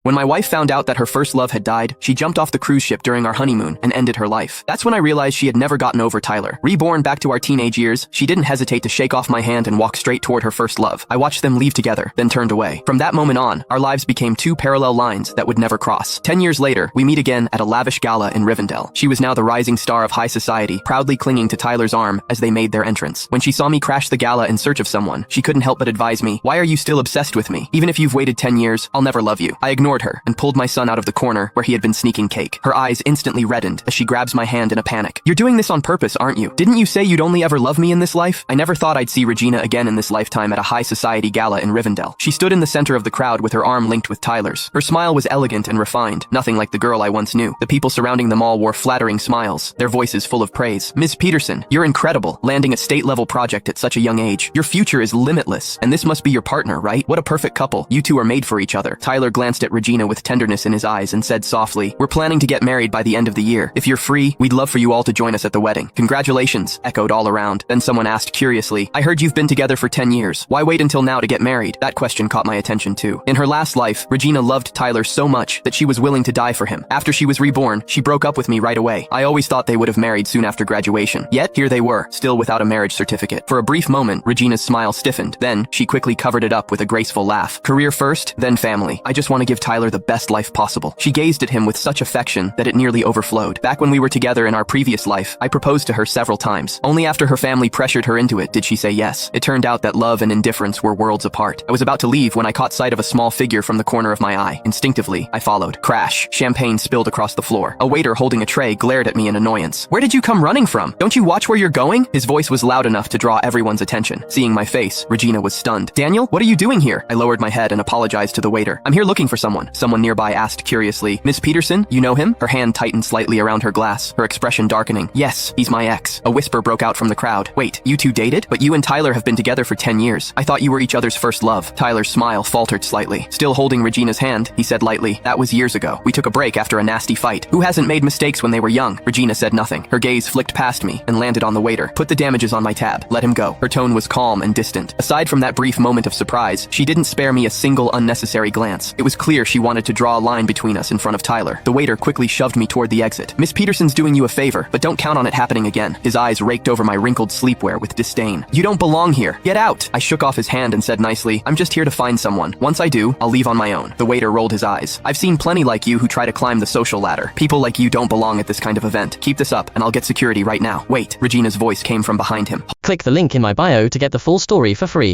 When my wife found out that her first love had died, she jumped off the cruise ship during our honeymoon and ended her life. That's when I realized she had never gotten over Tyler. Reborn back to our teenage years, she didn't hesitate to shake off my hand and walk straight toward her first love. I watched them leave together, then turned away. From that moment on, our lives became two parallel lines that would never cross. 10 years later, we meet again at a lavish gala in Rivendell. She was now the rising star of high society, proudly clinging to Tyler's arm as they made their entrance. When she saw me crash the gala in search of someone, she couldn't help but advise me, "Why are you still obsessed with me? Even if you've waited 10 years, I'll never love you." I ignored her and pulled my son out of the corner where he had been sneaking cake. Her eyes instantly reddened as she grabs my hand in a panic. "You're doing this on purpose, aren't you? Didn't you say you'd only ever love me in this life?" I never thought I'd see Regina again in this lifetime at a high society gala in Rivendell. She stood in the center of the crowd with her arm linked with Tyler's. Her smile was elegant and refined, nothing like the girl I once knew. The people surrounding them all wore flattering smiles, their voices full of praise. "Ms. Peterson, you're incredible, landing a state-level project at such a young age. Your future is limitless, and this must be your partner, right? What a perfect couple. You two are made for each other." Tyler glanced at Regina with tenderness in his eyes and said softly, "We're planning to get married by the end of the year. If you're free, we'd love for you all to join us at the wedding." "Congratulations," echoed all around. Then someone asked curiously, "I heard you've been together for 10 years. Why wait until now to get married?" That question caught my attention too. In her last life, Regina loved Tyler so much that she was willing to die for him. After she was reborn, she broke up with me right away. I always thought they would have married soon after graduation. Yet, here they were, still without a marriage certificate. For a brief moment, Regina's smile stiffened. Then, she quickly covered it up with a graceful laugh. "Career first, then family. I just want to give Tyler the best life possible." She gazed at him with such affection that it nearly overflowed. Back when we were together in our previous life, I proposed to her several times. Only after her family pressured her into it did she say yes. It turned out that love and indifference were worlds apart. I was about to leave when I caught sight of a small figure from the corner of my eye. Instinctively, I followed. Crash. Champagne spilled across the floor. A waiter holding a tray glared at me in annoyance. "Where did you come running from? Don't you watch where you're going?" His voice was loud enough to draw everyone's attention. Seeing my face, Regina was stunned. "Daniel, what are you doing here?" I lowered my head and apologized to the waiter. "I'm here looking for someone." Someone nearby asked curiously, "Miss Peterson, you know him?" Her hand tightened slightly around her glass, her expression darkening. "Yes, he's my ex." A whisper broke out from the crowd. "Wait, you two dated? But you and Tyler have been together for 10 years. I thought you were each other's first love." Tyler's smile faltered slightly. Still holding Regina's hand, he said lightly, "That was years ago. We took a break after a nasty fight. Who hasn't made mistakes when they were young?" Regina said nothing. Her gaze flicked past me and landed on the waiter. "Put the damages on my tab. Let him go." Her tone was calm and distant. Aside from that brief moment of surprise, she didn't spare me a single unnecessary glance. It was clear she wanted to draw a line between us in front of Tyler. The waiter quickly shoved me toward the exit. "Miss Peterson's doing you a favor, but don't count on it happening again." His eyes raked over my wrinkled sleepwear with disdain. "You don't belong here. Get out." I shook off his hand and said nicely, "I'm just here to find someone. Once I do, I'll leave on my own." The waiter rolled his eyes. "I've seen plenty like you who try to climb the social ladder. People like you don't belong at this kind of event. Keep this up and I'll get security right now." "Wait." Regina's voice came from behind him. Click the link in my bio to get the full story for free.